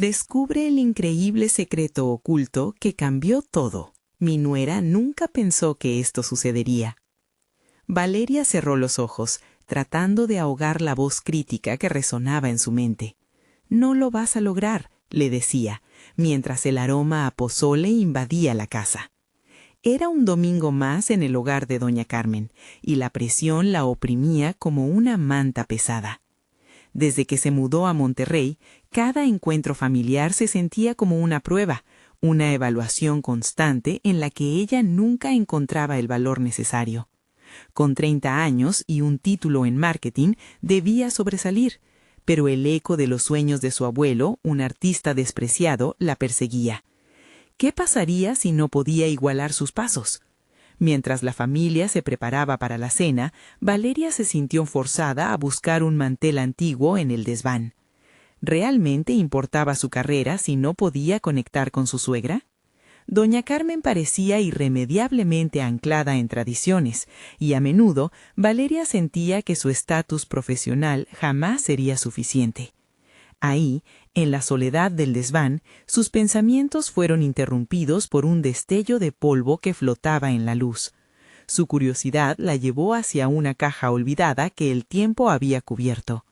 Descubre el increíble secreto oculto que cambió todo. Mi nuera nunca pensó que esto sucedería. Valeria cerró los ojos, tratando de ahogar la voz crítica que resonaba en su mente. «No lo vas a lograr», le decía, mientras el aroma a pozole invadía la casa. Era un domingo más en el hogar de doña Carmen, y la presión la oprimía como una manta pesada. Desde que se mudó a Monterrey, cada encuentro familiar se sentía como una prueba, una evaluación constante en la que ella nunca encontraba el valor necesario. Con 30 años y un título en marketing, debía sobresalir, pero el eco de los sueños de su abuelo, un artista despreciado, la perseguía. ¿Qué pasaría si no podía igualar sus pasos? Mientras la familia se preparaba para la cena, Valeria se sintió forzada a buscar un mantel antiguo en el desván. ¿Realmente importaba su carrera si no podía conectar con su suegra? Doña Carmen parecía irremediablemente anclada en tradiciones, y a menudo Valeria sentía que su estatus profesional jamás sería suficiente. Ahí, en la soledad del desván, sus pensamientos fueron interrumpidos por un destello de polvo que flotaba en la luz. Su curiosidad la llevó hacia una caja olvidada que el tiempo había cubierto.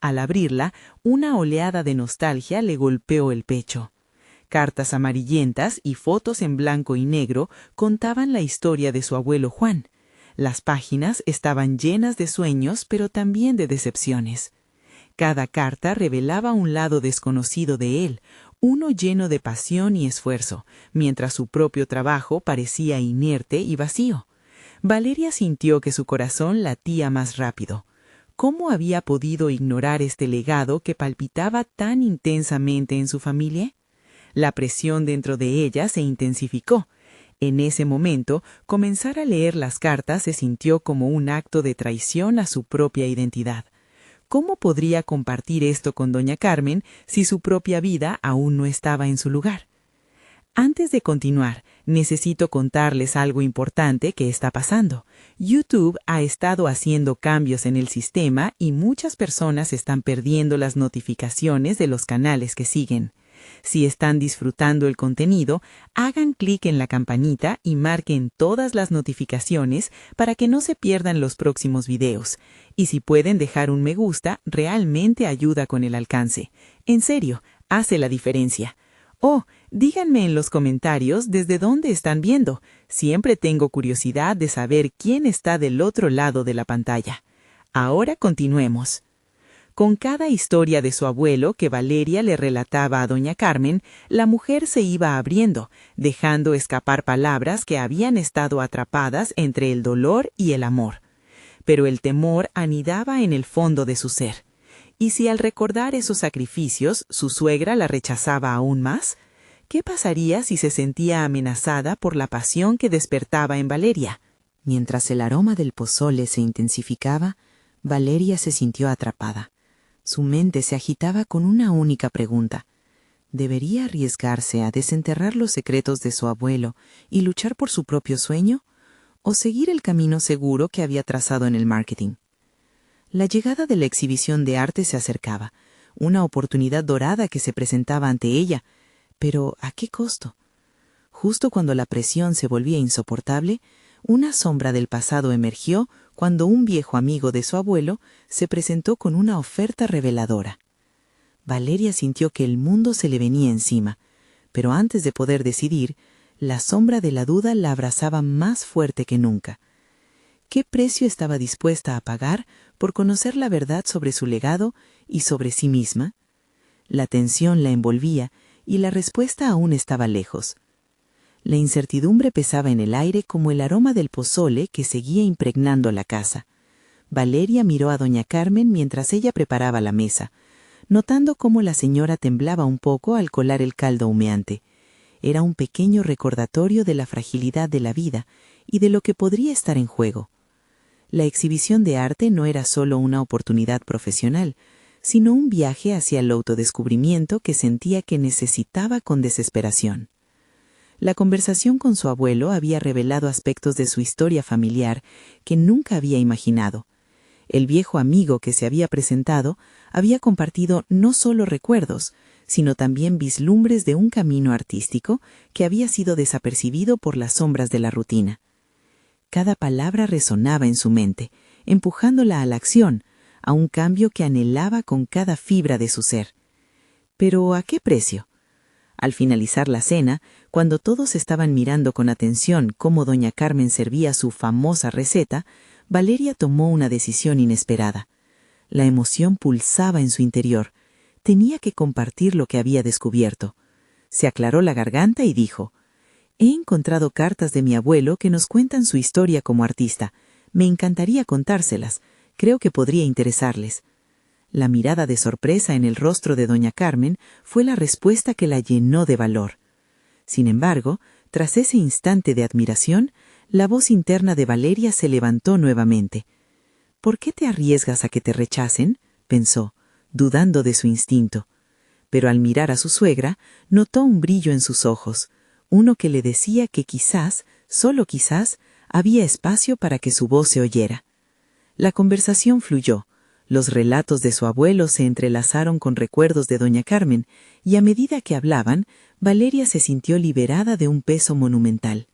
Al abrirla, una oleada de nostalgia le golpeó el pecho. Cartas amarillentas y fotos en blanco y negro contaban la historia de su abuelo Juan. Las páginas estaban llenas de sueños, pero también de decepciones. Cada carta revelaba un lado desconocido de él, uno lleno de pasión y esfuerzo, mientras su propio trabajo parecía inerte y vacío. Valeria sintió que su corazón latía más rápido. ¿Cómo había podido ignorar este legado que palpitaba tan intensamente en su familia? La presión dentro de ella se intensificó. En ese momento, comenzar a leer las cartas se sintió como un acto de traición a su propia identidad. ¿Cómo podría compartir esto con doña Carmen si su propia vida aún no estaba en su lugar? Antes de continuar, necesito contarles algo importante que está pasando. YouTube ha estado haciendo cambios en el sistema y muchas personas están perdiendo las notificaciones de los canales que siguen. Si están disfrutando el contenido, hagan clic en la campanita y marquen todas las notificaciones para que no se pierdan los próximos videos. Y si pueden dejar un me gusta, realmente ayuda con el alcance. En serio, hace la diferencia. Oh, díganme en los comentarios desde dónde están viendo. Siempre tengo curiosidad de saber quién está del otro lado de la pantalla. Ahora continuemos. Con cada historia de su abuelo que Valeria le relataba a doña Carmen, la mujer se iba abriendo, dejando escapar palabras que habían estado atrapadas entre el dolor y el amor. Pero el temor anidaba en el fondo de su ser. ¿Y si al recordar esos sacrificios su suegra la rechazaba aún más? ¿Qué pasaría si se sentía amenazada por la pasión que despertaba en Valeria? Mientras el aroma del pozole se intensificaba, Valeria se sintió atrapada. Su mente se agitaba con una única pregunta. ¿Debería arriesgarse a desenterrar los secretos de su abuelo y luchar por su propio sueño? ¿O seguir el camino seguro que había trazado en el marketing? La llegada de la exhibición de arte se acercaba, una oportunidad dorada que se presentaba ante ella. Pero ¿a qué costo? Justo cuando la presión se volvía insoportable, una sombra del pasado emergió cuando un viejo amigo de su abuelo se presentó con una oferta reveladora. Valeria sintió que el mundo se le venía encima, pero antes de poder decidir, la sombra de la duda la abrazaba más fuerte que nunca. ¿Qué precio estaba dispuesta a pagar por conocer la verdad sobre su legado y sobre sí misma? La tensión la envolvía y la respuesta aún estaba lejos. La incertidumbre pesaba en el aire como el aroma del pozole que seguía impregnando la casa. Valeria miró a doña Carmen mientras ella preparaba la mesa, notando cómo la señora temblaba un poco al colar el caldo humeante. Era un pequeño recordatorio de la fragilidad de la vida y de lo que podría estar en juego. La exhibición de arte no era solo una oportunidad profesional, sino un viaje hacia el autodescubrimiento que sentía que necesitaba con desesperación. La conversación con su abuelo había revelado aspectos de su historia familiar que nunca había imaginado. El viejo amigo que se había presentado había compartido no solo recuerdos, sino también vislumbres de un camino artístico que había sido desapercibido por las sombras de la rutina. Cada palabra resonaba en su mente, empujándola a la acción, a un cambio que anhelaba con cada fibra de su ser. ¿Pero a qué precio? Al finalizar la cena, cuando todos estaban mirando con atención cómo doña Carmen servía su famosa receta, Valeria tomó una decisión inesperada. La emoción pulsaba en su interior. Tenía que compartir lo que había descubierto. Se aclaró la garganta y dijo: «He encontrado cartas de mi abuelo que nos cuentan su historia como artista. Me encantaría contárselas. Creo que podría interesarles». La mirada de sorpresa en el rostro de doña Carmen fue la respuesta que la llenó de valor. Sin embargo, tras ese instante de admiración, la voz interna de Valeria se levantó nuevamente. «¿Por qué te arriesgas a que te rechacen?», pensó, dudando de su instinto. Pero al mirar a su suegra, notó un brillo en sus ojos, uno que le decía que quizás, solo quizás, había espacio para que su voz se oyera. La conversación fluyó. Los relatos de su abuelo se entrelazaron con recuerdos de doña Carmen, y a medida que hablaban, Valeria se sintió liberada de un peso monumental.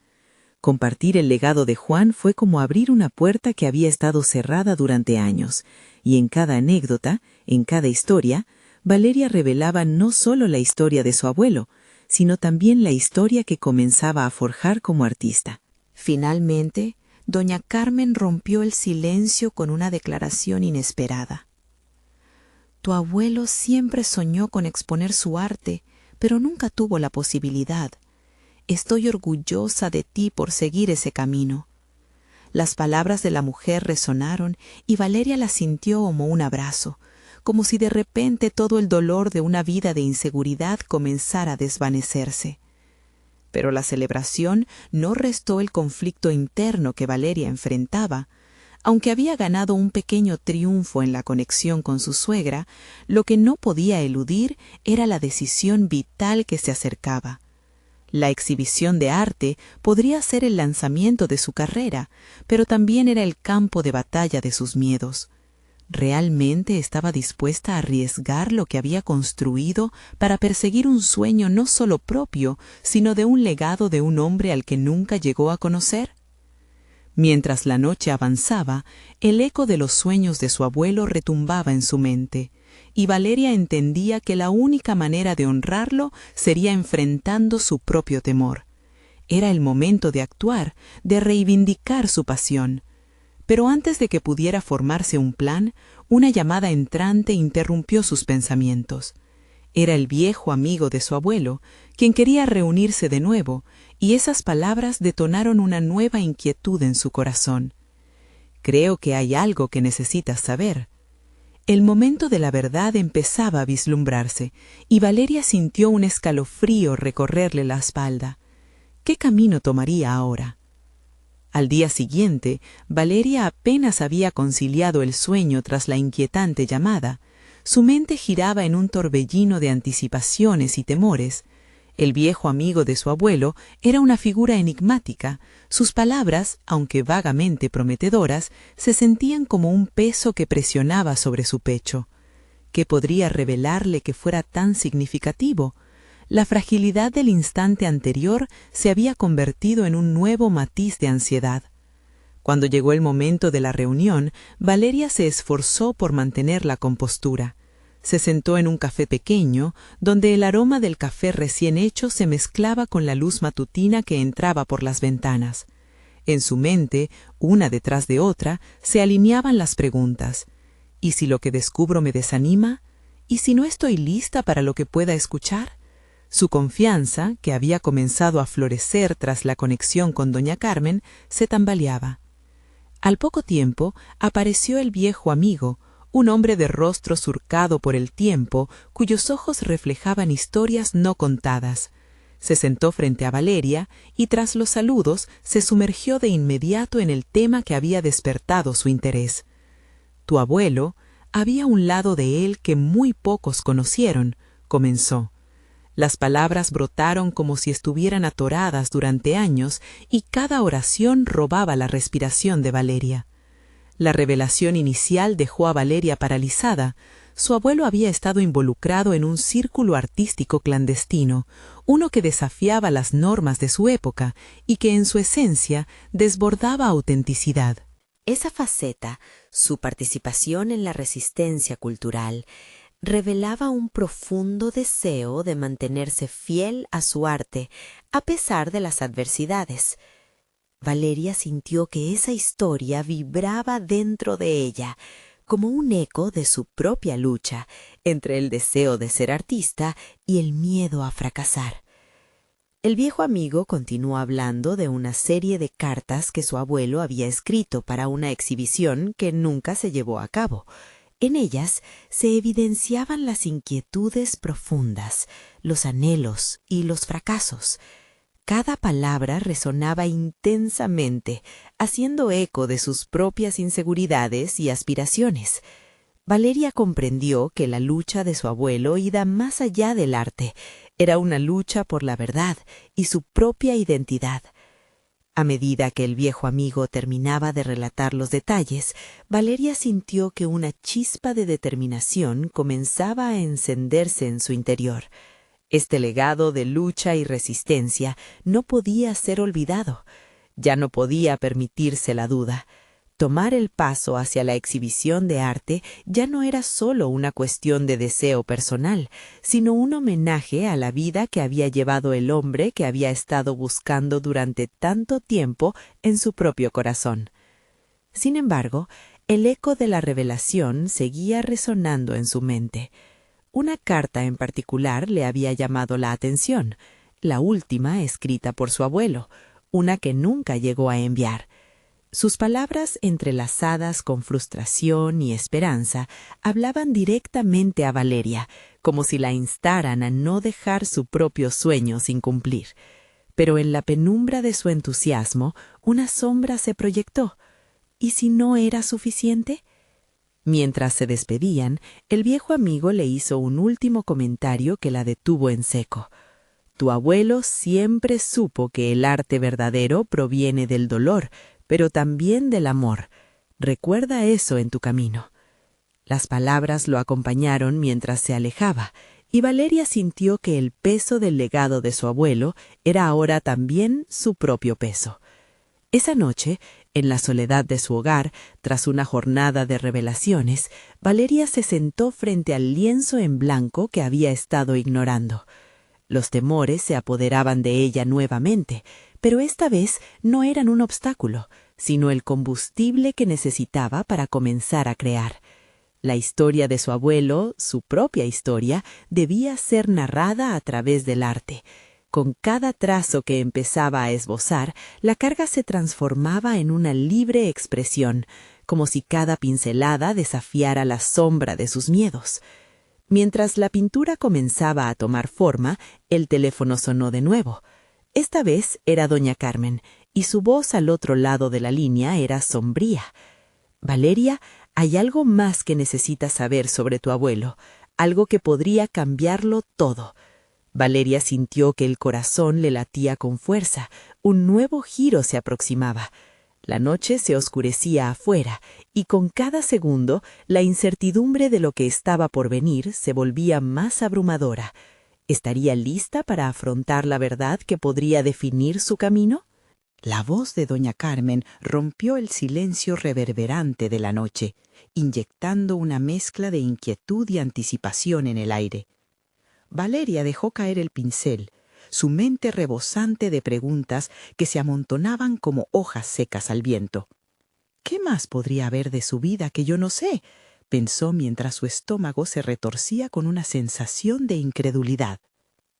Compartir el legado de Juan fue como abrir una puerta que había estado cerrada durante años, y en cada anécdota, en cada historia, Valeria revelaba no solo la historia de su abuelo, sino también la historia que comenzaba a forjar como artista. Finalmente, doña Carmen rompió el silencio con una declaración inesperada. «Tu abuelo siempre soñó con exponer su arte, pero nunca tuvo la posibilidad. Estoy orgullosa de ti por seguir ese camino». Las palabras de la mujer resonaron y Valeria las sintió como un abrazo, como si de repente todo el dolor de una vida de inseguridad comenzara a desvanecerse. Pero la celebración no restó el conflicto interno que Valeria enfrentaba. Aunque había ganado un pequeño triunfo en la conexión con su suegra, lo que no podía eludir era la decisión vital que se acercaba. La exhibición de arte podría ser el lanzamiento de su carrera, pero también era el campo de batalla de sus miedos. ¿Realmente estaba dispuesta a arriesgar lo que había construido para perseguir un sueño no solo propio, sino de un legado de un hombre al que nunca llegó a conocer? Mientras la noche avanzaba, el eco de los sueños de su abuelo retumbaba en su mente, y Valeria entendía que la única manera de honrarlo sería enfrentando su propio temor. Era el momento de actuar, de reivindicar su pasión. Pero antes de que pudiera formarse un plan, una llamada entrante interrumpió sus pensamientos. Era el viejo amigo de su abuelo, quien quería reunirse de nuevo, y esas palabras detonaron una nueva inquietud en su corazón. «Creo que hay algo que necesitas saber». El momento de la verdad empezaba a vislumbrarse, y Valeria sintió un escalofrío recorrerle la espalda. ¿Qué camino tomaría ahora? Al día siguiente, Valeria apenas había conciliado el sueño tras la inquietante llamada. Su mente giraba en un torbellino de anticipaciones y temores. El viejo amigo de su abuelo era una figura enigmática. Sus palabras, aunque vagamente prometedoras, se sentían como un peso que presionaba sobre su pecho. ¿Qué podría revelarle que fuera tan significativo? La fragilidad del instante anterior se había convertido en un nuevo matiz de ansiedad. Cuando llegó el momento de la reunión, Valeria se esforzó por mantener la compostura. Se sentó en un café pequeño, donde el aroma del café recién hecho se mezclaba con la luz matutina que entraba por las ventanas. En su mente, una detrás de otra, se alineaban las preguntas. ¿Y si lo que descubro me desanima? ¿Y si no estoy lista para lo que pueda escuchar? Su confianza, que había comenzado a florecer tras la conexión con doña Carmen, se tambaleaba. Al poco tiempo apareció el viejo amigo, un hombre de rostro surcado por el tiempo, cuyos ojos reflejaban historias no contadas. Se sentó frente a Valeria y tras los saludos se sumergió de inmediato en el tema que había despertado su interés. «Tu abuelo, había un lado de él que muy pocos conocieron», comenzó. Las palabras brotaron como si estuvieran atoradas durante años y cada oración robaba la respiración de Valeria. La revelación inicial dejó a Valeria paralizada. su abuelo había estado involucrado en un círculo artístico clandestino, uno que desafiaba las normas de su época y que en su esencia desbordaba autenticidad. Esa faceta, su participación en la resistencia cultural, revelaba un profundo deseo de mantenerse fiel a su arte a pesar de las adversidades. Valeria sintió que esa historia vibraba dentro de ella, como un eco de su propia lucha entre el deseo de ser artista y el miedo a fracasar. El viejo amigo continuó hablando de una serie de cartas que su abuelo había escrito para una exhibición que nunca se llevó a cabo. En ellas se evidenciaban las inquietudes profundas, los anhelos y los fracasos. Cada palabra resonaba intensamente, haciendo eco de sus propias inseguridades y aspiraciones. Valeria comprendió que la lucha de su abuelo iba más allá del arte. Era una lucha por la verdad y su propia identidad. A medida que el viejo amigo terminaba de relatar los detalles, Valeria sintió que una chispa de determinación comenzaba a encenderse en su interior. Este legado de lucha y resistencia no podía ser olvidado. Ya no podía permitirse la duda. Tomar el paso hacia la exhibición de arte ya no era solo una cuestión de deseo personal, sino un homenaje a la vida que había llevado el hombre que había estado buscando durante tanto tiempo en su propio corazón. Sin embargo, el eco de la revelación seguía resonando en su mente. Una carta en particular le había llamado la atención, la última escrita por su abuelo, una que nunca llegó a enviar. Sus palabras, entrelazadas con frustración y esperanza, hablaban directamente a Valeria, como si la instaran a no dejar su propio sueño sin cumplir. Pero en la penumbra de su entusiasmo, una sombra se proyectó. ¿Y si no era suficiente? Mientras se despedían, el viejo amigo le hizo un último comentario que la detuvo en seco. Tu abuelo siempre supo que el arte verdadero proviene del dolor, pero también del amor. Recuerda eso en tu camino. Las palabras lo acompañaron mientras se alejaba, y Valeria sintió que el peso del legado de su abuelo era ahora también su propio peso. Esa noche, en la soledad de su hogar, tras una jornada de revelaciones, Valeria se sentó frente al lienzo en blanco que había estado ignorando. Los temores se apoderaban de ella nuevamente, pero esta vez no eran un obstáculo, sino el combustible que necesitaba para comenzar a crear. La historia de su abuelo, su propia historia, debía ser narrada a través del arte. Con cada trazo que empezaba a esbozar, la carga se transformaba en una libre expresión, como si cada pincelada desafiara la sombra de sus miedos. Mientras la pintura comenzaba a tomar forma, el teléfono sonó de nuevo. Esta vez era doña Carmen, y su voz al otro lado de la línea era sombría. Valeria, hay algo más que necesitas saber sobre tu abuelo, algo que podría cambiarlo todo. Valeria sintió que el corazón le latía con fuerza, un nuevo giro se aproximaba. La noche se oscurecía afuera, y con cada segundo la incertidumbre de lo que estaba por venir se volvía más abrumadora. ¿Estaría lista para afrontar la verdad que podría definir su camino? La voz de doña Carmen rompió el silencio reverberante de la noche, inyectando una mezcla de inquietud y anticipación en el aire. Valeria dejó caer el pincel, su mente rebosante de preguntas que se amontonaban como hojas secas al viento. ¿Qué más podría haber de su vida que yo no sé?, pensó mientras su estómago se retorcía con una sensación de incredulidad.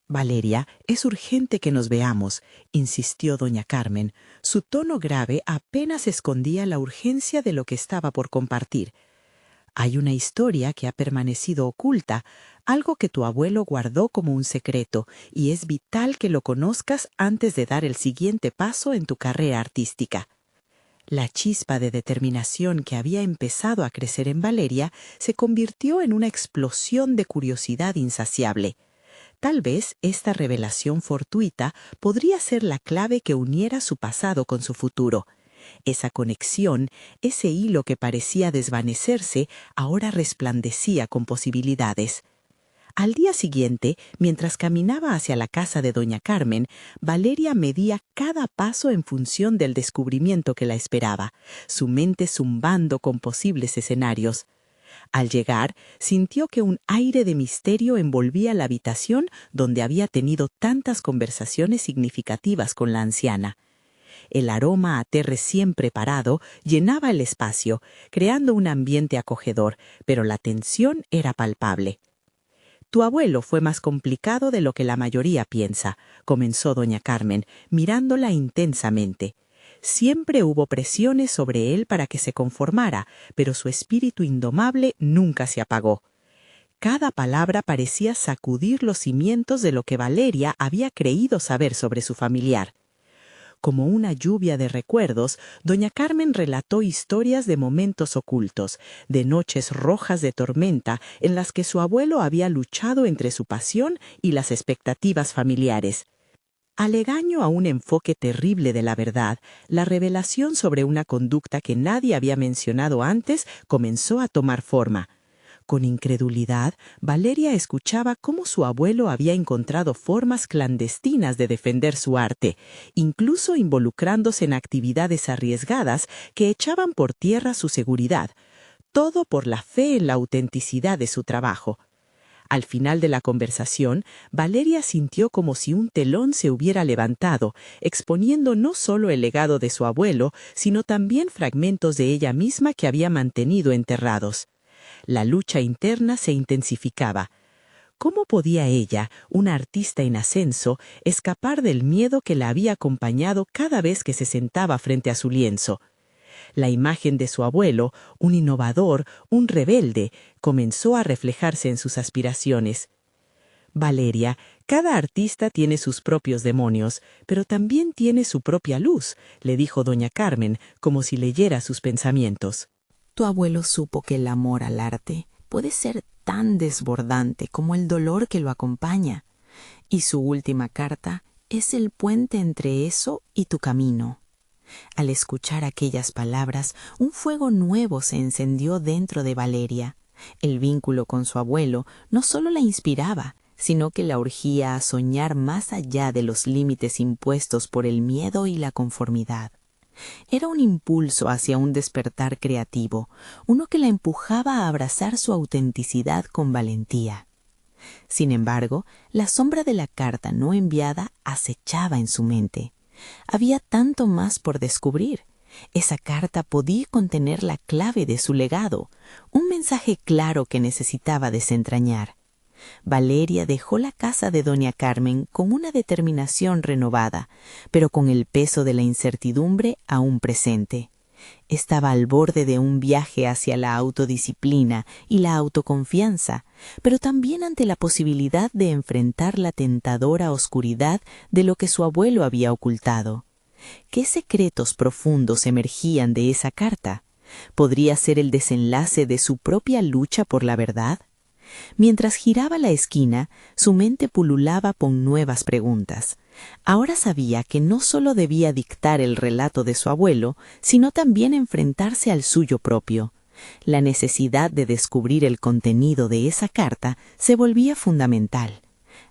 Valeria, es urgente que nos veamos, insistió doña Carmen. Su tono grave apenas escondía la urgencia de lo que estaba por compartir. Hay una historia que ha permanecido oculta, algo que tu abuelo guardó como un secreto, y es vital que lo conozcas antes de dar el siguiente paso en tu carrera artística. La chispa de determinación que había empezado a crecer en Valeria se convirtió en una explosión de curiosidad insaciable. Tal vez esta revelación fortuita podría ser la clave que uniera su pasado con su futuro. Esa conexión, ese hilo que parecía desvanecerse, ahora resplandecía con posibilidades. Al día siguiente, mientras caminaba hacia la casa de doña Carmen, Valeria medía cada paso en función del descubrimiento que la esperaba, su mente zumbando con posibles escenarios. Al llegar, sintió que un aire de misterio envolvía la habitación donde había tenido tantas conversaciones significativas con la anciana. El aroma a té recién preparado llenaba el espacio, creando un ambiente acogedor, pero la tensión era palpable. «Tu abuelo fue más complicado de lo que la mayoría piensa», comenzó doña Carmen, mirándola intensamente. Siempre hubo presiones sobre él para que se conformara, pero su espíritu indomable nunca se apagó. Cada palabra parecía sacudir los cimientos de lo que Valeria había creído saber sobre su familiar. Como una lluvia de recuerdos, doña Carmen relató historias de momentos ocultos, de noches rojas de tormenta en las que su abuelo había luchado entre su pasión y las expectativas familiares. Aledaño a un enfoque terrible de la verdad, la revelación sobre una conducta que nadie había mencionado antes comenzó a tomar forma. Con incredulidad, Valeria escuchaba cómo su abuelo había encontrado formas clandestinas de defender su arte, incluso involucrándose en actividades arriesgadas que echaban por tierra su seguridad, todo por la fe en la autenticidad de su trabajo. Al final de la conversación, Valeria sintió como si un telón se hubiera levantado, exponiendo no solo el legado de su abuelo, sino también fragmentos de ella misma que había mantenido enterrados. La lucha interna se intensificaba. ¿Cómo podía ella, una artista en ascenso, escapar del miedo que la había acompañado cada vez que se sentaba frente a su lienzo? La imagen de su abuelo, un innovador, un rebelde, comenzó a reflejarse en sus aspiraciones. «Valeria, cada artista tiene sus propios demonios, pero también tiene su propia luz», le dijo doña Carmen, como si leyera sus pensamientos. Tu abuelo supo que el amor al arte puede ser tan desbordante como el dolor que lo acompaña, y su última carta es el puente entre eso y tu camino. Al escuchar aquellas palabras, un fuego nuevo se encendió dentro de Valeria. El vínculo con su abuelo no solo la inspiraba, sino que la urgía a soñar más allá de los límites impuestos por el miedo y la conformidad. Era un impulso hacia un despertar creativo, uno que la empujaba a abrazar su autenticidad con valentía. Sin embargo, la sombra de la carta no enviada acechaba en su mente. Había tanto más por descubrir. Esa carta podía contener la clave de su legado, un mensaje claro que necesitaba desentrañar. Valeria dejó la casa de doña Carmen con una determinación renovada, pero con el peso de la incertidumbre aún presente. Estaba al borde de un viaje hacia la autodisciplina y la autoconfianza, pero también ante la posibilidad de enfrentar la tentadora oscuridad de lo que su abuelo había ocultado. ¿Qué secretos profundos emergían de esa carta? ¿Podría ser el desenlace de su propia lucha por la verdad? Mientras giraba la esquina, su mente pululaba con nuevas preguntas. Ahora sabía que no solo debía dictar el relato de su abuelo, sino también enfrentarse al suyo propio. La necesidad de descubrir el contenido de esa carta se volvía fundamental.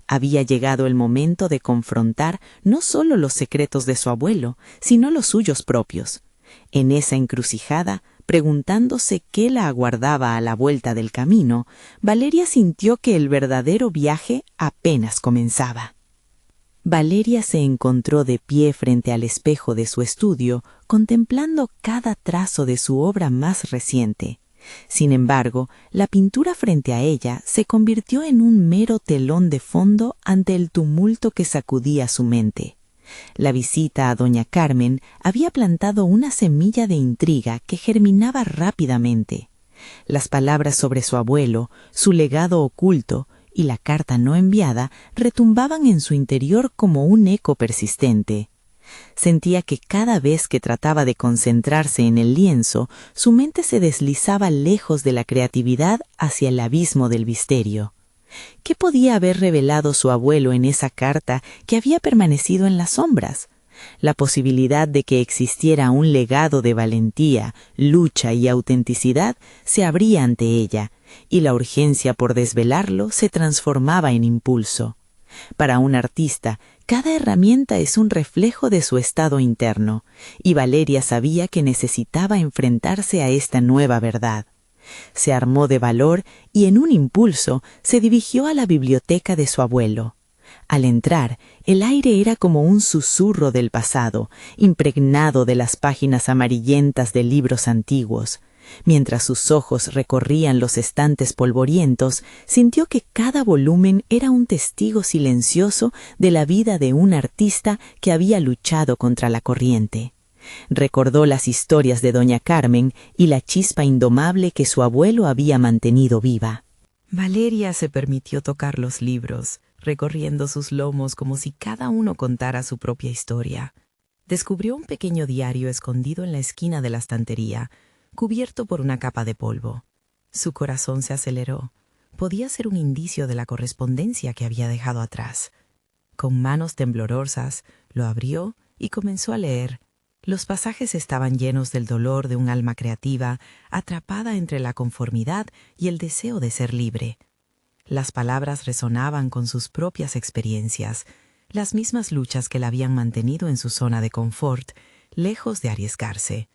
Había llegado el momento de confrontar no solo los secretos de su abuelo, sino los suyos propios. En esa encrucijada, preguntándose qué la aguardaba a la vuelta del camino, Valeria sintió que el verdadero viaje apenas comenzaba. Valeria se encontró de pie frente al espejo de su estudio, contemplando cada trazo de su obra más reciente. Sin embargo, la pintura frente a ella se convirtió en un mero telón de fondo ante el tumulto que sacudía su mente. La visita a doña Carmen había plantado una semilla de intriga que germinaba rápidamente. Las palabras sobre su abuelo, su legado oculto y la carta no enviada retumbaban en su interior como un eco persistente. Sentía que cada vez que trataba de concentrarse en el lienzo, su mente se deslizaba lejos de la creatividad hacia el abismo del misterio. ¿Qué podía haber revelado su abuelo en esa carta que había permanecido en las sombras? La posibilidad de que existiera un legado de valentía, lucha y autenticidad se abría ante ella, y la urgencia por desvelarlo se transformaba en impulso. Para un artista, cada herramienta es un reflejo de su estado interno, y Valeria sabía que necesitaba enfrentarse a esta nueva verdad. Se armó de valor y en un impulso se dirigió a la biblioteca de su abuelo. Al entrar, el aire era como un susurro del pasado, impregnado de las páginas amarillentas de libros antiguos. Mientras sus ojos recorrían los estantes polvorientos, sintió que cada volumen era un testigo silencioso de la vida de un artista que había luchado contra la corriente. Recordó las historias de doña Carmen y la chispa indomable que su abuelo había mantenido viva. Valeria se permitió tocar los libros, recorriendo sus lomos como si cada uno contara su propia historia. Descubrió un pequeño diario escondido en la esquina de la estantería, cubierto por una capa de polvo. Su corazón se aceleró. Podía ser un indicio de la correspondencia que había dejado atrás. Con manos temblorosas, lo abrió y comenzó a leer. Los pasajes estaban llenos del dolor de un alma creativa, atrapada entre la conformidad y el deseo de ser libre. Las palabras resonaban con sus propias experiencias, las mismas luchas que la habían mantenido en su zona de confort, lejos de arriesgarse.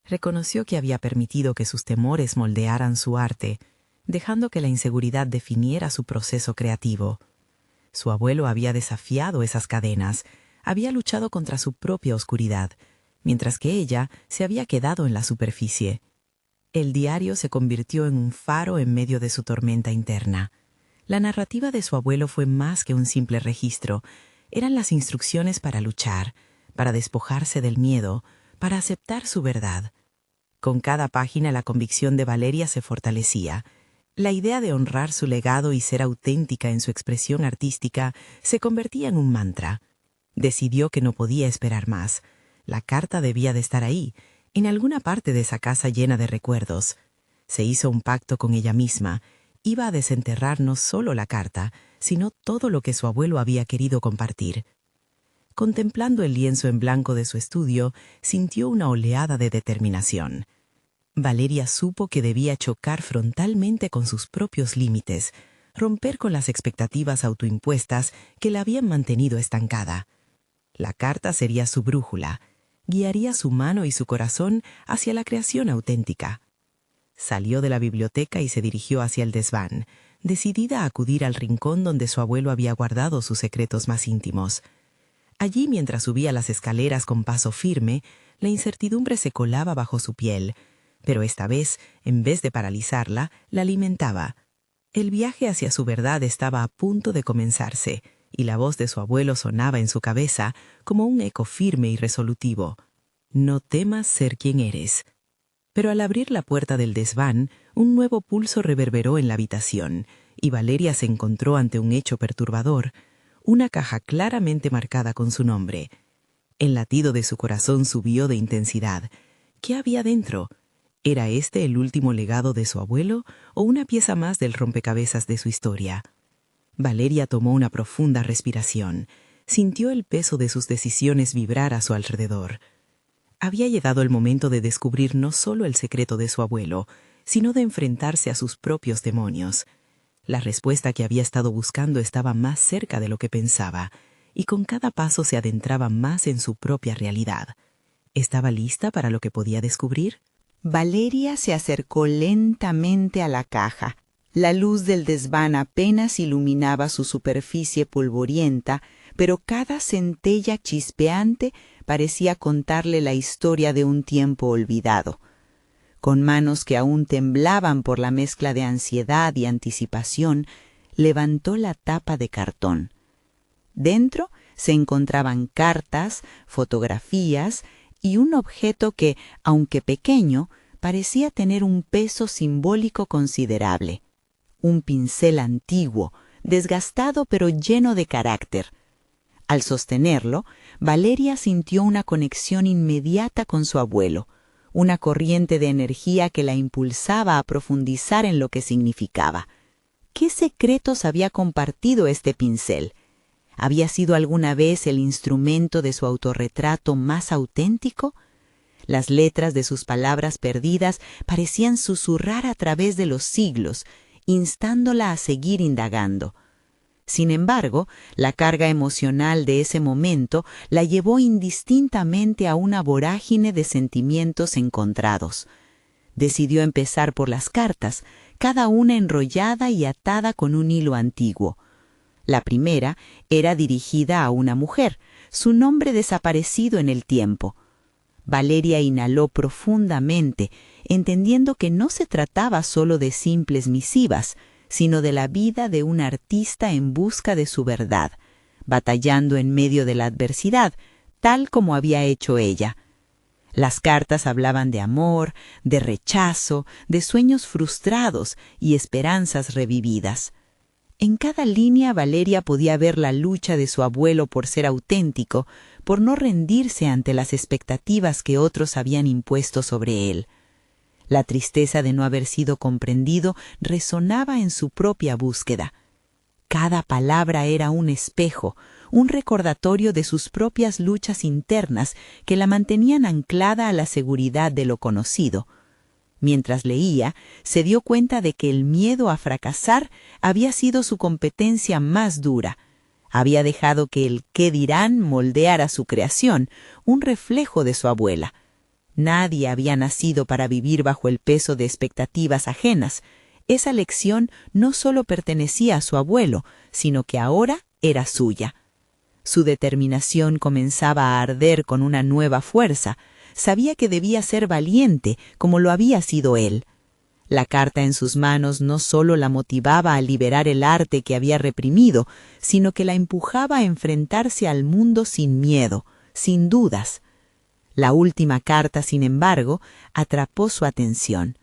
Reconoció que había permitido que sus temores moldearan su arte, dejando que la inseguridad definiera su proceso creativo. Su abuelo había desafiado esas cadenas, había luchado contra su propia oscuridad, mientras que ella se había quedado en la superficie. El diario se convirtió en un faro en medio de su tormenta interna. La narrativa de su abuelo fue más que un simple registro. Eran las instrucciones para luchar, para despojarse del miedo, para aceptar su verdad. Con cada página la convicción de Valeria se fortalecía. La idea de honrar su legado y ser auténtica en su expresión artística se convertía en un mantra. Decidió que no podía esperar más. La carta debía de estar ahí, en alguna parte de esa casa llena de recuerdos. Se hizo un pacto con ella misma. Iba a desenterrar no solo la carta, sino todo lo que su abuelo había querido compartir. Contemplando el lienzo en blanco de su estudio, sintió una oleada de determinación. Valeria supo que debía chocar frontalmente con sus propios límites, romper con las expectativas autoimpuestas que la habían mantenido estancada. La carta sería su brújula, guiaría su mano y su corazón hacia la creación auténtica. Salió de la biblioteca y se dirigió hacia el desván, decidida a acudir al rincón donde su abuelo había guardado sus secretos más íntimos. Allí, mientras subía las escaleras con paso firme, la incertidumbre se colaba bajo su piel, pero esta vez, en vez de paralizarla, la alimentaba. El viaje hacia su verdad estaba a punto de comenzarse, y la voz de su abuelo sonaba en su cabeza como un eco firme y resolutivo. «No temas ser quien eres». Pero al abrir la puerta del desván, un nuevo pulso reverberó en la habitación, y Valeria se encontró ante un hecho perturbador, una caja claramente marcada con su nombre. El latido de su corazón subió de intensidad. ¿Qué había dentro? ¿Era este el último legado de su abuelo o una pieza más del rompecabezas de su historia? Valeria tomó una profunda respiración. Sintió el peso de sus decisiones vibrar a su alrededor. Había llegado el momento de descubrir no solo el secreto de su abuelo, sino de enfrentarse a sus propios demonios. La respuesta que había estado buscando estaba más cerca de lo que pensaba, y con cada paso se adentraba más en su propia realidad. ¿Estaba lista para lo que podía descubrir? Valeria se acercó lentamente a la caja. La luz del desván apenas iluminaba su superficie polvorienta, pero cada centella chispeante parecía contarle la historia de un tiempo olvidado. Con manos que aún temblaban por la mezcla de ansiedad y anticipación, levantó la tapa de cartón. Dentro se encontraban cartas, fotografías y un objeto que, aunque pequeño, parecía tener un peso simbólico considerable. Un pincel antiguo, desgastado pero lleno de carácter. Al sostenerlo, Valeria sintió una conexión inmediata con su abuelo, una corriente de energía que la impulsaba a profundizar en lo que significaba. ¿Qué secretos había compartido este pincel? ¿Había sido alguna vez el instrumento de su autorretrato más auténtico? Las letras de sus palabras perdidas parecían susurrar a través de los siglos, instándola a seguir indagando. Sin embargo, la carga emocional de ese momento la llevó indistintamente a una vorágine de sentimientos encontrados. Decidió empezar por las cartas, cada una enrollada y atada con un hilo antiguo. La primera era dirigida a una mujer, su nombre desaparecido en el tiempo. Valeria inhaló profundamente, entendiendo que no se trataba solo de simples misivas, sino de la vida de un artista en busca de su verdad, batallando en medio de la adversidad, tal como había hecho ella. Las cartas hablaban de amor, de rechazo, de sueños frustrados y esperanzas revividas. En cada línea Valeria podía ver la lucha de su abuelo por ser auténtico, por no rendirse ante las expectativas que otros habían impuesto sobre él. La tristeza de no haber sido comprendido resonaba en su propia búsqueda. Cada palabra era un espejo, un recordatorio de sus propias luchas internas que la mantenían anclada a la seguridad de lo conocido. Mientras leía, se dio cuenta de que el miedo a fracasar había sido su competencia más dura. Había dejado que el qué dirán moldeara su creación, un reflejo de su abuela. Nadie había nacido para vivir bajo el peso de expectativas ajenas. Esa lección no solo pertenecía a su abuelo, sino que ahora era suya. Su determinación comenzaba a arder con una nueva fuerza. Sabía que debía ser valiente, como lo había sido él. La carta en sus manos no solo la motivaba a liberar el arte que había reprimido, sino que la empujaba a enfrentarse al mundo sin miedo, sin dudas. La última carta, sin embargo, atrapó su atención.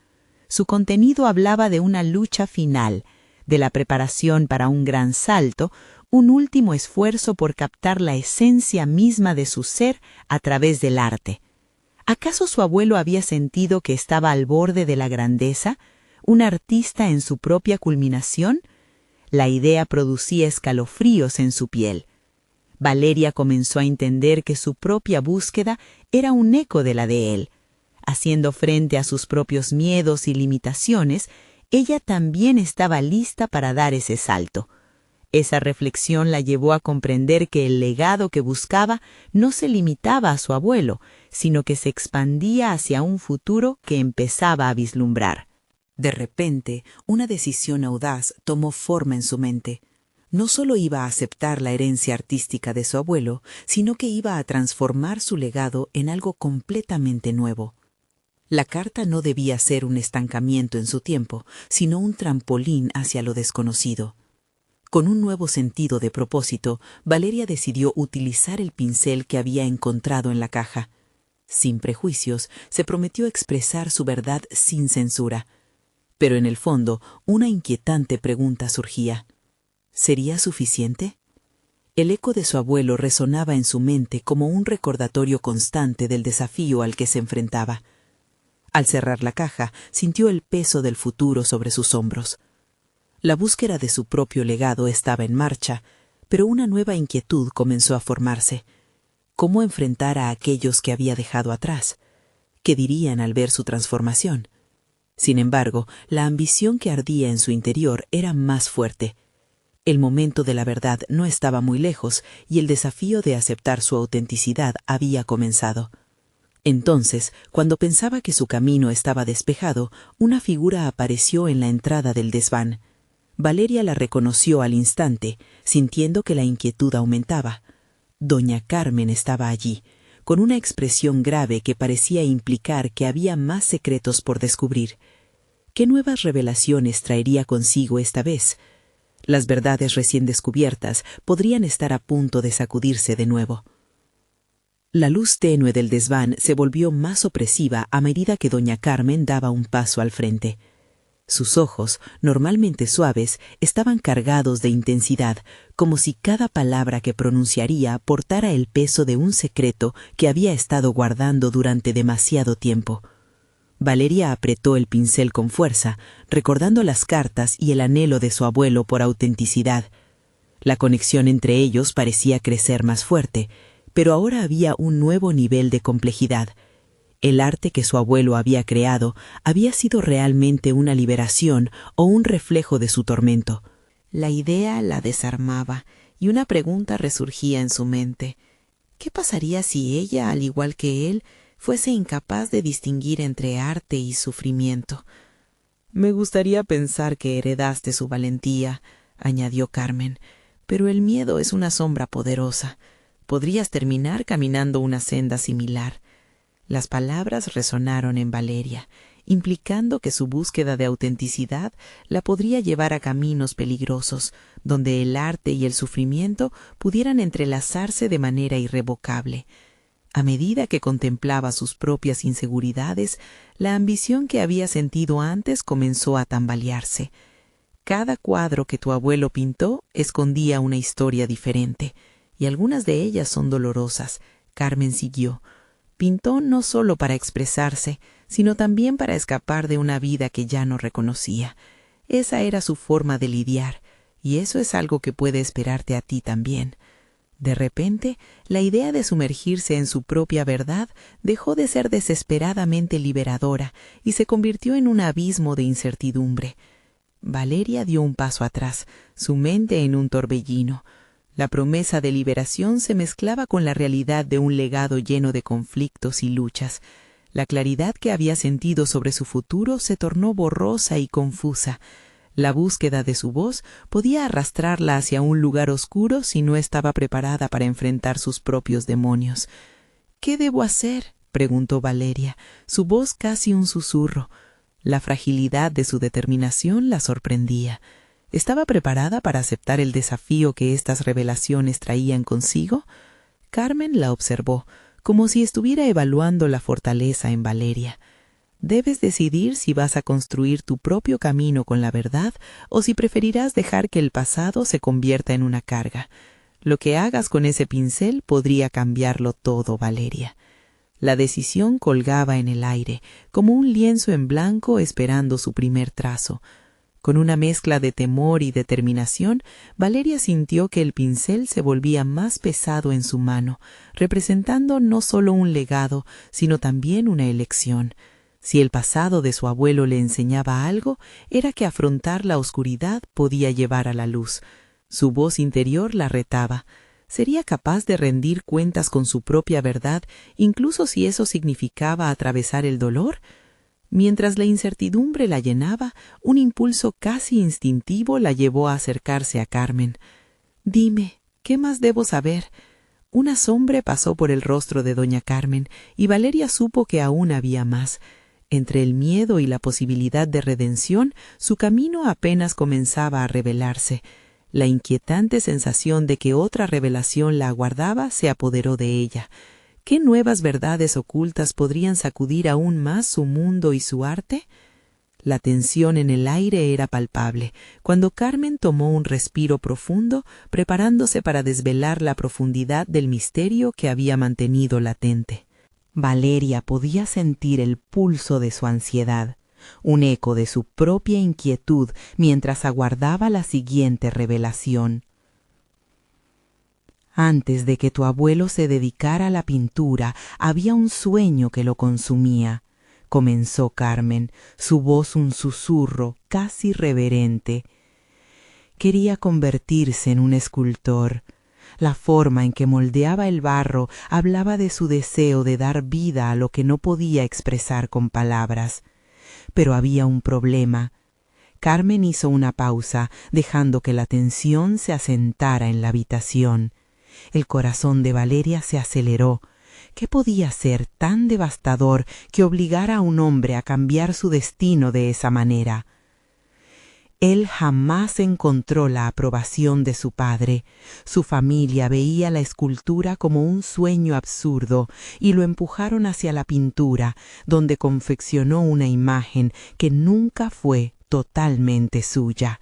Su contenido hablaba de una lucha final, de la preparación para un gran salto, un último esfuerzo por captar la esencia misma de su ser a través del arte. ¿Acaso su abuelo había sentido que estaba al borde de la grandeza, un artista en su propia culminación? La idea producía escalofríos en su piel. Valeria comenzó a entender que su propia búsqueda era un eco de la de él. Haciendo frente a sus propios miedos y limitaciones, ella también estaba lista para dar ese salto. Esa reflexión la llevó a comprender que el legado que buscaba no se limitaba a su abuelo, sino que se expandía hacia un futuro que empezaba a vislumbrar. De repente, una decisión audaz tomó forma en su mente. No solo iba a aceptar la herencia artística de su abuelo, sino que iba a transformar su legado en algo completamente nuevo. La carta no debía ser un estancamiento en su tiempo, sino un trampolín hacia lo desconocido. Con un nuevo sentido de propósito, Valeria decidió utilizar el pincel que había encontrado en la caja. Sin prejuicios, se prometió expresar su verdad sin censura. Pero en el fondo, una inquietante pregunta surgía. ¿Sería suficiente? El eco de su abuelo resonaba en su mente como un recordatorio constante del desafío al que se enfrentaba. Al cerrar la caja, sintió el peso del futuro sobre sus hombros. La búsqueda de su propio legado estaba en marcha, pero una nueva inquietud comenzó a formarse. ¿Cómo enfrentar a aquellos que había dejado atrás? ¿Qué dirían al ver su transformación? Sin embargo, la ambición que ardía en su interior era más fuerte. El momento de la verdad no estaba muy lejos y el desafío de aceptar su autenticidad había comenzado. Entonces, cuando pensaba que su camino estaba despejado, una figura apareció en la entrada del desván. Valeria la reconoció al instante, sintiendo que la inquietud aumentaba. Doña Carmen estaba allí, con una expresión grave que parecía implicar que había más secretos por descubrir. ¿Qué nuevas revelaciones traería consigo esta vez? Las verdades recién descubiertas podrían estar a punto de sacudirse de nuevo. La luz tenue del desván se volvió más opresiva a medida que doña Carmen daba un paso al frente. Sus ojos, normalmente suaves, estaban cargados de intensidad, como si cada palabra que pronunciaría portara el peso de un secreto que había estado guardando durante demasiado tiempo. Valeria apretó el pincel con fuerza, recordando las cartas y el anhelo de su abuelo por autenticidad. La conexión entre ellos parecía crecer más fuerte, pero ahora había un nuevo nivel de complejidad. El arte que su abuelo había creado había sido realmente una liberación o un reflejo de su tormento. La idea la desarmaba y una pregunta resurgía en su mente. ¿Qué pasaría si ella, al igual que él, fuese incapaz de distinguir entre arte y sufrimiento? Me gustaría pensar que heredaste su valentía, añadió Carmen, pero el miedo es una sombra poderosa. Podrías terminar caminando una senda similar. Las palabras resonaron en Valeria, implicando que su búsqueda de autenticidad la podría llevar a caminos peligrosos, donde el arte y el sufrimiento pudieran entrelazarse de manera irrevocable. A medida que contemplaba sus propias inseguridades, la ambición que había sentido antes comenzó a tambalearse. Cada cuadro que tu abuelo pintó escondía una historia diferente, y algunas de ellas son dolorosas. Carmen siguió. Pintó no solo para expresarse, sino también para escapar de una vida que ya no reconocía. Esa era su forma de lidiar, y eso es algo que puede esperarte a ti también. De repente, la idea de sumergirse en su propia verdad dejó de ser desesperadamente liberadora y se convirtió en un abismo de incertidumbre. Valeria dio un paso atrás, su mente en un torbellino. La promesa de liberación se mezclaba con la realidad de un legado lleno de conflictos y luchas. La claridad que había sentido sobre su futuro se tornó borrosa y confusa. La búsqueda de su voz podía arrastrarla hacia un lugar oscuro si no estaba preparada para enfrentar sus propios demonios. «¿Qué debo hacer?», preguntó Valeria, su voz casi un susurro. La fragilidad de su determinación la sorprendía. ¿Estaba preparada para aceptar el desafío que estas revelaciones traían consigo? Carmen la observó, como si estuviera evaluando la fortaleza en Valeria. Debes decidir si vas a construir tu propio camino con la verdad o si preferirás dejar que el pasado se convierta en una carga. Lo que hagas con ese pincel podría cambiarlo todo, Valeria. La decisión colgaba en el aire, como un lienzo en blanco esperando su primer trazo. Con una mezcla de temor y determinación, Valeria sintió que el pincel se volvía más pesado en su mano, representando no solo un legado, sino también una elección. Si el pasado de su abuelo le enseñaba algo, era que afrontar la oscuridad podía llevar a la luz. Su voz interior la retaba. ¿Sería capaz de rendir cuentas con su propia verdad, incluso si eso significaba atravesar el dolor? Mientras la incertidumbre la llenaba, un impulso casi instintivo la llevó a acercarse a Carmen. «Dime, ¿qué más debo saber?». Una sombra pasó por el rostro de doña Carmen, y Valeria supo que aún había más. Entre el miedo y la posibilidad de redención, su camino apenas comenzaba a revelarse. La inquietante sensación de que otra revelación la aguardaba se apoderó de ella. ¿Qué nuevas verdades ocultas podrían sacudir aún más su mundo y su arte? La tensión en el aire era palpable, cuando Carmen tomó un respiro profundo, preparándose para desvelar la profundidad del misterio que había mantenido latente. Valeria podía sentir el pulso de su ansiedad, un eco de su propia inquietud mientras aguardaba la siguiente revelación. Antes de que tu abuelo se dedicara a la pintura, había un sueño que lo consumía, comenzó Carmen, su voz un susurro casi reverente. Quería convertirse en un escultor. La forma en que moldeaba el barro hablaba de su deseo de dar vida a lo que no podía expresar con palabras. Pero había un problema. Carmen hizo una pausa, dejando que la tensión se asentara en la habitación. El corazón de Valeria se aceleró. ¿Qué podía ser tan devastador que obligara a un hombre a cambiar su destino de esa manera? Él jamás encontró la aprobación de su padre. Su familia veía la escultura como un sueño absurdo y lo empujaron hacia la pintura, donde confeccionó una imagen que nunca fue totalmente suya,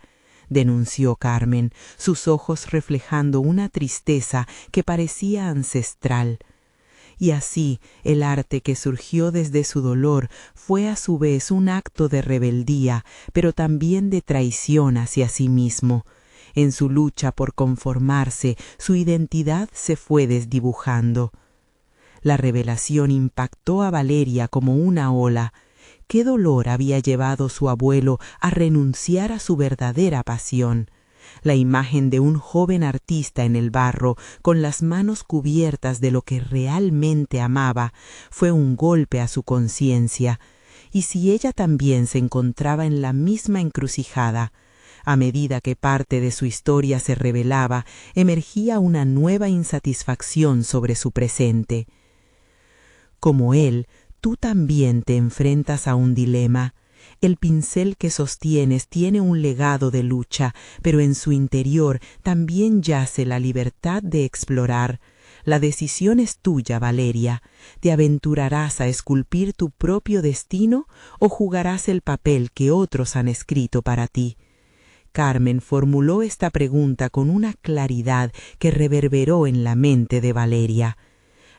denunció Carmen, sus ojos reflejando una tristeza que parecía ancestral. Y así el arte que surgió desde su dolor fue a su vez un acto de rebeldía, pero también de traición hacia sí mismo. En su lucha por conformarse, su identidad se fue desdibujando. La revelación impactó a Valeria como una ola. ¿Qué dolor había llevado su abuelo a renunciar a su verdadera pasión? La imagen de un joven artista en el barro, con las manos cubiertas de lo que realmente amaba, fue un golpe a su conciencia. Y si ella también se encontraba en la misma encrucijada, a medida que parte de su historia se revelaba, emergía una nueva insatisfacción sobre su presente. Como él, tú también te enfrentas a un dilema. El pincel que sostienes tiene un legado de lucha, pero en su interior también yace la libertad de explorar. La decisión es tuya, Valeria. ¿Te aventurarás a esculpir tu propio destino o jugarás el papel que otros han escrito para ti? Carmen formuló esta pregunta con una claridad que reverberó en la mente de Valeria.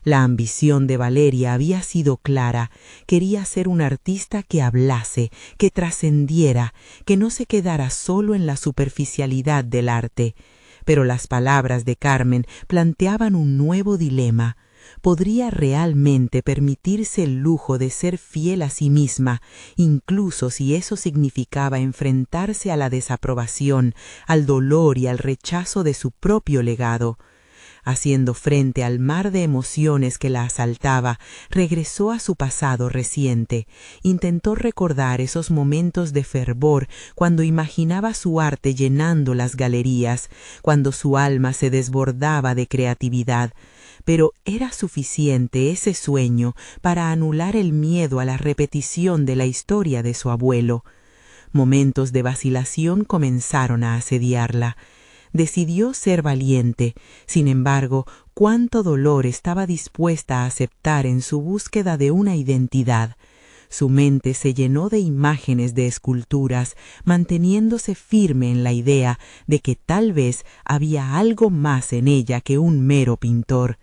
La ambición de Valeria había sido clara. Quería ser un artista que hablase, que trascendiera, que no se quedara solo en la superficialidad del arte. Pero las palabras de Carmen planteaban un nuevo dilema. ¿Podría realmente permitirse el lujo de ser fiel a sí misma, incluso si eso significaba enfrentarse a la desaprobación, al dolor y al rechazo de su propio legado? Haciendo frente al mar de emociones que la asaltaba, regresó a su pasado reciente. Intentó recordar esos momentos de fervor cuando imaginaba su arte llenando las galerías, cuando su alma se desbordaba de creatividad. Pero ¿era suficiente ese sueño para anular el miedo a la repetición de la historia de su abuelo? Momentos de vacilación comenzaron a asediarla. Decidió ser valiente. Sin embargo, cuánto dolor estaba dispuesta a aceptar en su búsqueda de una identidad. Su mente se llenó de imágenes de esculturas, manteniéndose firme en la idea de que tal vez había algo más en ella que un mero pintor.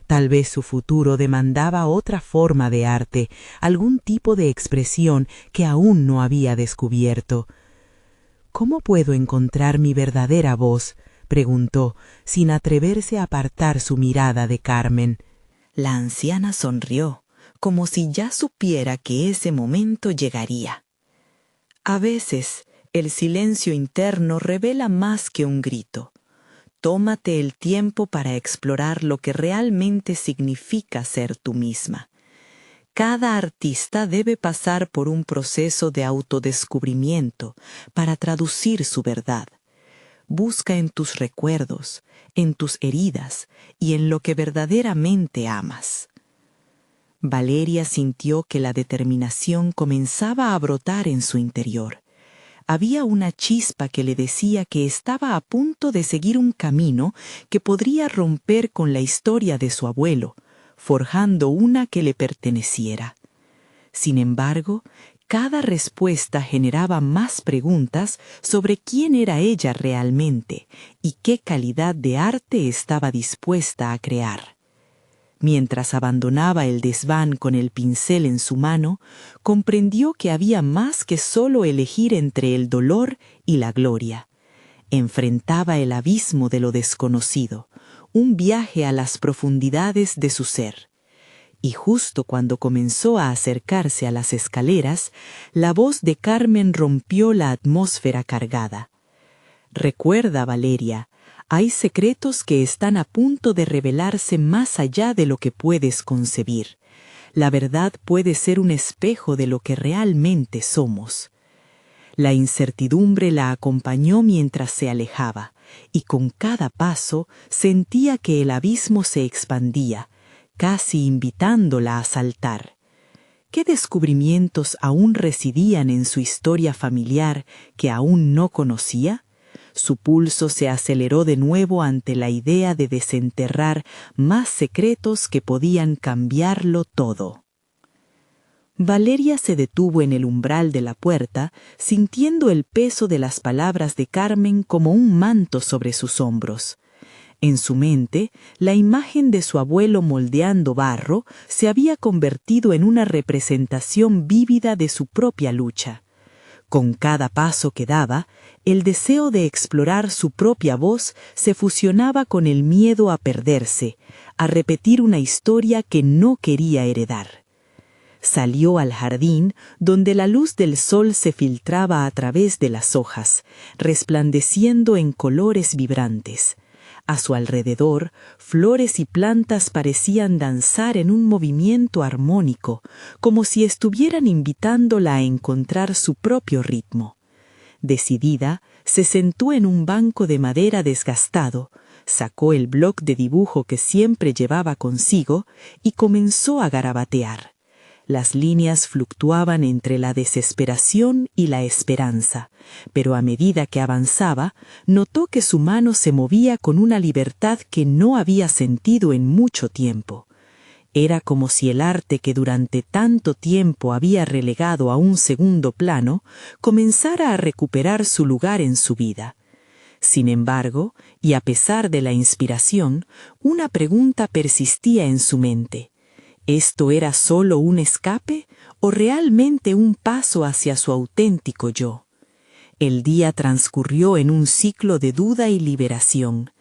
Tal vez su futuro demandaba otra forma de arte, algún tipo de expresión que aún no había descubierto. ¿Cómo puedo encontrar mi verdadera voz?, preguntó, sin atreverse a apartar su mirada de Carmen. La anciana sonrió, como si ya supiera que ese momento llegaría. A veces, el silencio interno revela más que un grito. Tómate el tiempo para explorar lo que realmente significa ser tú misma. Cada artista debe pasar por un proceso de autodescubrimiento para traducir su verdad. Busca en tus recuerdos, en tus heridas y en lo que verdaderamente amas. Valeria sintió que la determinación comenzaba a brotar en su interior. Había una chispa que le decía que estaba a punto de seguir un camino que podría romper con la historia de su abuelo, forjando una que le perteneciera. Sin embargo, cada respuesta generaba más preguntas sobre quién era ella realmente y qué calidad de arte estaba dispuesta a crear. Mientras abandonaba el desván con el pincel en su mano, comprendió que había más que solo elegir entre el dolor y la gloria. Enfrentaba el abismo de lo desconocido, un viaje a las profundidades de su ser. Y justo cuando comenzó a acercarse a las escaleras, la voz de Carmen rompió la atmósfera cargada. «Recuerda, Valeria, hay secretos que están a punto de revelarse más allá de lo que puedes concebir. La verdad puede ser un espejo de lo que realmente somos». La incertidumbre la acompañó mientras se alejaba, y con cada paso sentía que el abismo se expandía, casi invitándola a saltar. ¿Qué descubrimientos aún residían en su historia familiar que aún no conocía? Su pulso se aceleró de nuevo ante la idea de desenterrar más secretos que podían cambiarlo todo. Valeria se detuvo en el umbral de la puerta, sintiendo el peso de las palabras de Carmen como un manto sobre sus hombros. En su mente, la imagen de su abuelo moldeando barro se había convertido en una representación vívida de su propia lucha. Con cada paso que daba, el deseo de explorar su propia voz se fusionaba con el miedo a perderse, a repetir una historia que no quería heredar. Salió al jardín, donde la luz del sol se filtraba a través de las hojas, resplandeciendo en colores vibrantes. A su alrededor, flores y plantas parecían danzar en un movimiento armónico, como si estuvieran invitándola a encontrar su propio ritmo. Decidida, se sentó en un banco de madera desgastado, sacó el bloc de dibujo que siempre llevaba consigo y comenzó a garabatear. Las líneas fluctuaban entre la desesperación y la esperanza, pero a medida que avanzaba, notó que su mano se movía con una libertad que no había sentido en mucho tiempo. Era como si el arte que durante tanto tiempo había relegado a un segundo plano comenzara a recuperar su lugar en su vida. Sin embargo, y a pesar de la inspiración, una pregunta persistía en su mente. ¿Esto era solo un escape o realmente un paso hacia su auténtico yo? El día transcurrió en un ciclo de duda y liberación.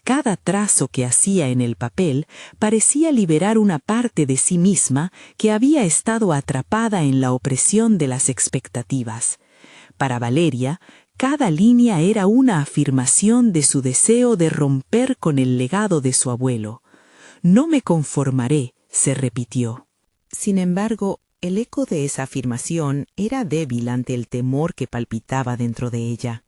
Cada trazo que hacía en el papel parecía liberar una parte de sí misma que había estado atrapada en la opresión de las expectativas. Para Valeria, cada línea era una afirmación de su deseo de romper con el legado de su abuelo. «No me conformaré», se repitió. Sin embargo, el eco de esa afirmación era débil ante el temor que palpitaba dentro de ella.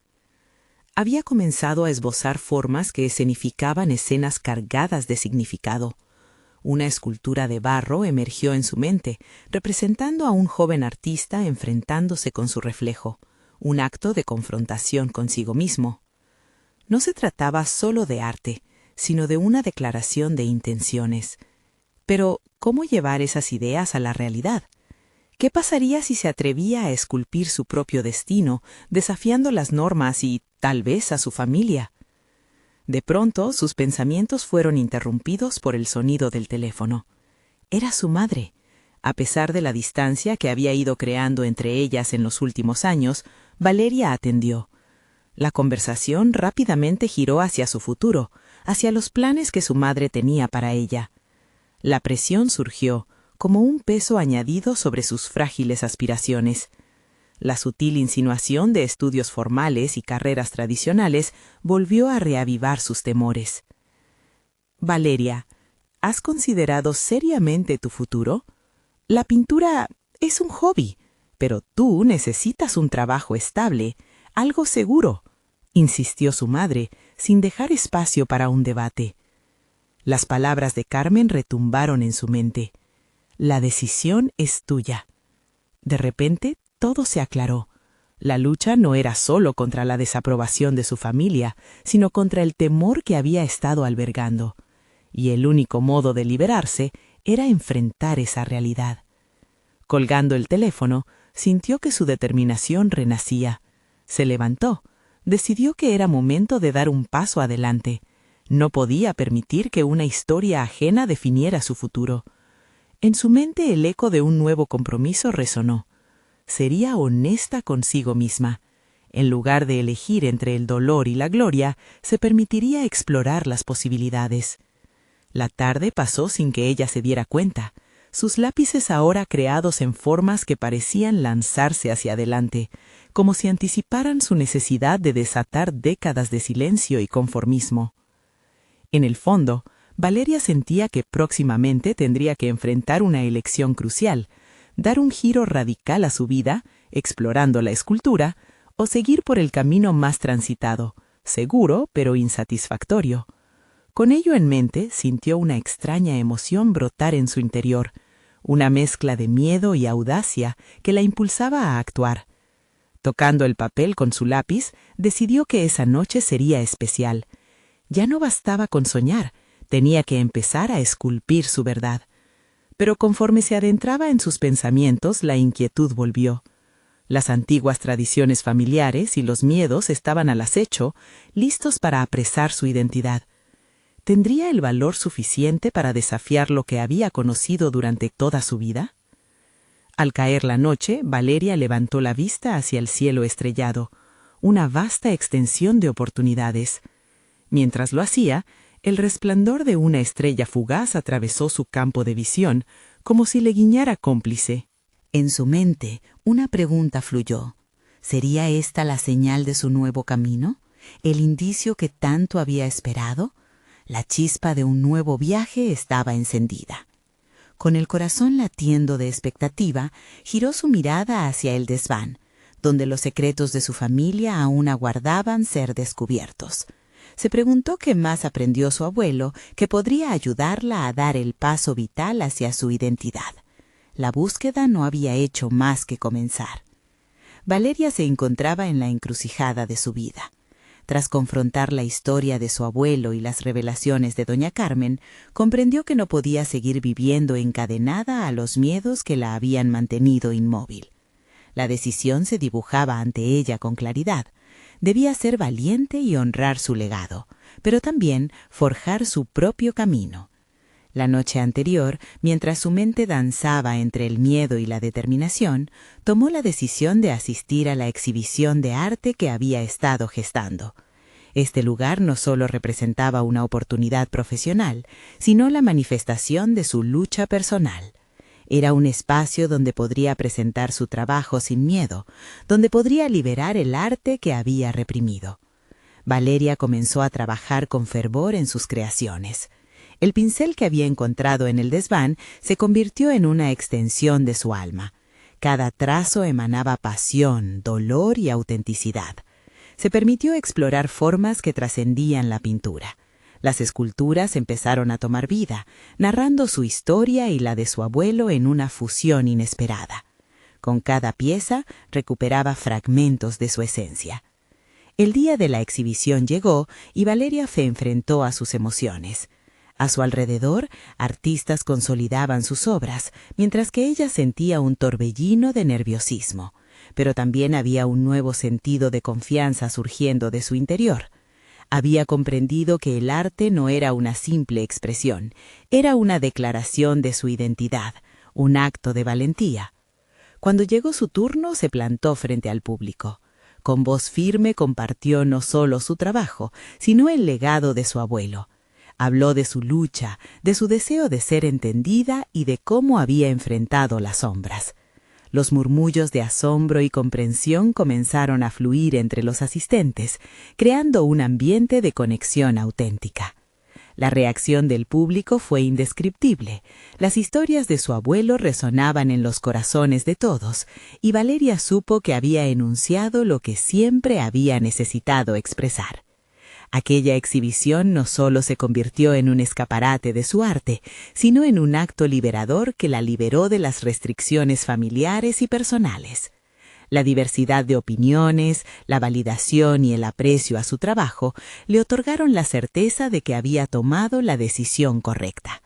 Había comenzado a esbozar formas que escenificaban escenas cargadas de significado. Una escultura de barro emergió en su mente, representando a un joven artista enfrentándose con su reflejo, un acto de confrontación consigo mismo. No se trataba solo de arte, sino de una declaración de intenciones. Pero, ¿cómo llevar esas ideas a la realidad? ¿Qué pasaría si se atrevía a esculpir su propio destino, desafiando las normas y, tal vez, a su familia? De pronto, sus pensamientos fueron interrumpidos por el sonido del teléfono. Era su madre. A pesar de la distancia que había ido creando entre ellas en los últimos años, Valeria atendió. La conversación rápidamente giró hacia su futuro, hacia los planes que su madre tenía para ella. La presión surgió, como un peso añadido sobre sus frágiles aspiraciones. La sutil insinuación de estudios formales y carreras tradicionales volvió a reavivar sus temores. «Valeria, ¿has considerado seriamente tu futuro? La pintura es un hobby, pero tú necesitas un trabajo estable, algo seguro», insistió su madre, sin dejar espacio para un debate. Las palabras de Carmen retumbaron en su mente. «La decisión es tuya». De repente, todo se aclaró. La lucha no era solo contra la desaprobación de su familia, sino contra el temor que había estado albergando. Y el único modo de liberarse era enfrentar esa realidad. Colgando el teléfono, sintió que su determinación renacía. Se levantó. Decidió que era momento de dar un paso adelante. No podía permitir que una historia ajena definiera su futuro. En su mente el eco de un nuevo compromiso resonó. Sería honesta consigo misma. En lugar de elegir entre el dolor y la gloria, se permitiría explorar las posibilidades. La tarde pasó sin que ella se diera cuenta. Sus lápices ahora creados en formas que parecían lanzarse hacia adelante, como si anticiparan su necesidad de desatar décadas de silencio y conformismo. En el fondo, Valeria sentía que próximamente tendría que enfrentar una elección crucial, dar un giro radical a su vida, explorando la escultura, o seguir por el camino más transitado, seguro pero insatisfactorio. Con ello en mente, sintió una extraña emoción brotar en su interior, una mezcla de miedo y audacia que la impulsaba a actuar. Tocando el papel con su lápiz, decidió que esa noche sería especial. Ya no bastaba con soñar, tenía que empezar a esculpir su verdad. Pero conforme se adentraba en sus pensamientos, la inquietud volvió. Las antiguas tradiciones familiares y los miedos estaban al acecho, listos para apresar su identidad. ¿Tendría el valor suficiente para desafiar lo que había conocido durante toda su vida? Al caer la noche, Valeria levantó la vista hacia el cielo estrellado, una vasta extensión de oportunidades. Mientras lo hacía, el resplandor de una estrella fugaz atravesó su campo de visión, como si le guiñara cómplice. En su mente, una pregunta fluyó. ¿Sería esta la señal de su nuevo camino? ¿El indicio que tanto había esperado? La chispa de un nuevo viaje estaba encendida. Con el corazón latiendo de expectativa, giró su mirada hacia el desván, donde los secretos de su familia aún aguardaban ser descubiertos. Se preguntó qué más aprendió su abuelo que podría ayudarla a dar el paso vital hacia su identidad. La búsqueda no había hecho más que comenzar. Valeria se encontraba en la encrucijada de su vida. Tras confrontar la historia de su abuelo y las revelaciones de doña Carmen, comprendió que no podía seguir viviendo encadenada a los miedos que la habían mantenido inmóvil. La decisión se dibujaba ante ella con claridad. Debía ser valiente y honrar su legado, pero también forjar su propio camino. La noche anterior, mientras su mente danzaba entre el miedo y la determinación, tomó la decisión de asistir a la exhibición de arte que había estado gestando. Este lugar no solo representaba una oportunidad profesional, sino la manifestación de su lucha personal. Era un espacio donde podría presentar su trabajo sin miedo, donde podría liberar el arte que había reprimido. Valeria comenzó a trabajar con fervor en sus creaciones. El pincel que había encontrado en el desván se convirtió en una extensión de su alma. Cada trazo emanaba pasión, dolor y autenticidad. Se permitió explorar formas que trascendían la pintura. Las esculturas empezaron a tomar vida, narrando su historia y la de su abuelo en una fusión inesperada. Con cada pieza recuperaba fragmentos de su esencia. El día de la exhibición llegó y Valeria se enfrentó a sus emociones. A su alrededor, artistas consolidaban sus obras, mientras que ella sentía un torbellino de nerviosismo. Pero también había un nuevo sentido de confianza surgiendo de su interior. Había comprendido que el arte no era una simple expresión, era una declaración de su identidad, un acto de valentía. Cuando llegó su turno, se plantó frente al público. Con voz firme compartió no solo su trabajo, sino el legado de su abuelo. Habló de su lucha, de su deseo de ser entendida y de cómo había enfrentado las sombras. Los murmullos de asombro y comprensión comenzaron a fluir entre los asistentes, creando un ambiente de conexión auténtica. La reacción del público fue indescriptible. Las historias de su abuelo resonaban en los corazones de todos, y Valeria supo que había enunciado lo que siempre había necesitado expresar. Aquella exhibición no solo se convirtió en un escaparate de su arte, sino en un acto liberador que la liberó de las restricciones familiares y personales. La diversidad de opiniones, la validación y el aprecio a su trabajo le otorgaron la certeza de que había tomado la decisión correcta.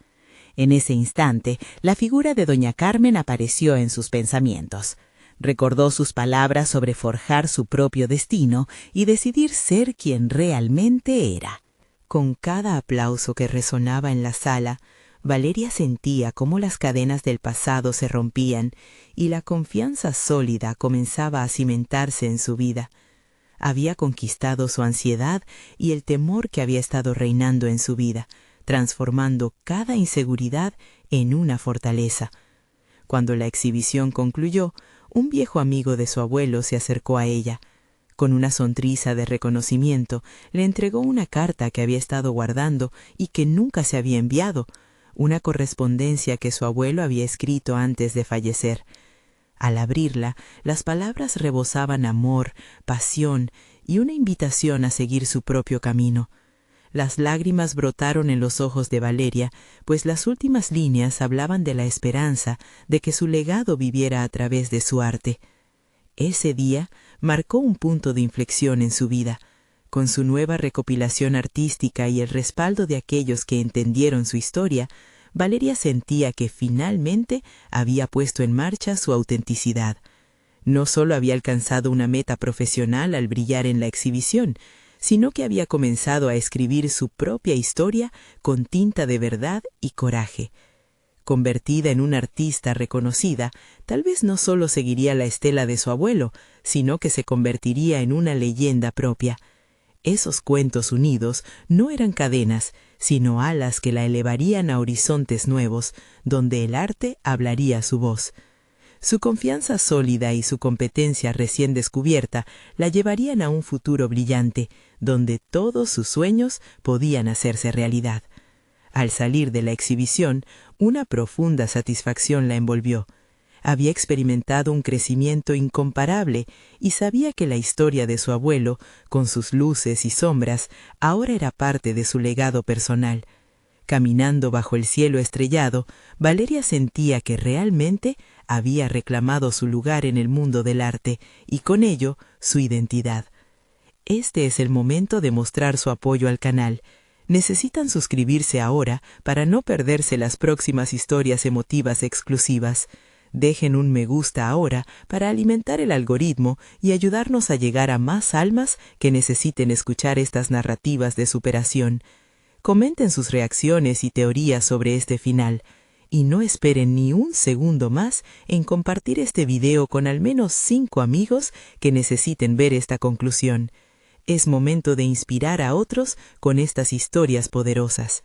En ese instante, la figura de doña Carmen apareció en sus pensamientos. Recordó sus palabras sobre forjar su propio destino y decidir ser quien realmente era. Con cada aplauso que resonaba en la sala, Valeria sentía cómo las cadenas del pasado se rompían y la confianza sólida comenzaba a cimentarse en su vida. Había conquistado su ansiedad y el temor que había estado reinando en su vida, transformando cada inseguridad en una fortaleza. Cuando la exhibición concluyó, un viejo amigo de su abuelo se acercó a ella. Con una sonrisa de reconocimiento, le entregó una carta que había estado guardando y que nunca se había enviado, una correspondencia que su abuelo había escrito antes de fallecer. Al abrirla, las palabras rebosaban amor, pasión y una invitación a seguir su propio camino. Las lágrimas brotaron en los ojos de Valeria, pues las últimas líneas hablaban de la esperanza de que su legado viviera a través de su arte. Ese día marcó un punto de inflexión en su vida. Con su nueva recopilación artística y el respaldo de aquellos que entendieron su historia, Valeria sentía que finalmente había puesto en marcha su autenticidad. No solo había alcanzado una meta profesional al brillar en la exhibición, sino que había comenzado a escribir su propia historia con tinta de verdad y coraje. convertida en una artista reconocida, tal vez no solo seguiría la estela de su abuelo, sino que se convertiría en una leyenda propia. Esos cuentos unidos no eran cadenas, sino alas que la elevarían a horizontes nuevos, donde el arte hablaría su voz. Su confianza sólida y su competencia recién descubierta la llevarían a un futuro brillante, donde todos sus sueños podían hacerse realidad. Al salir de la exhibición, una profunda satisfacción la envolvió. Había experimentado un crecimiento incomparable y sabía que la historia de su abuelo, con sus luces y sombras, ahora era parte de su legado personal. Caminando bajo el cielo estrellado, Valeria sentía que realmente había reclamado su lugar en el mundo del arte y con ello su identidad. Este es el momento de mostrar su apoyo al canal. Necesitan suscribirse ahora para no perderse las próximas historias emotivas exclusivas. Dejen un me gusta ahora para alimentar el algoritmo y ayudarnos a llegar a más almas que necesiten escuchar estas narrativas de superación. Comenten sus reacciones y teorías sobre este final. Y no esperen ni un segundo más en compartir este video con al menos 5 amigos que necesiten ver esta conclusión. Es momento de inspirar a otros con estas historias poderosas.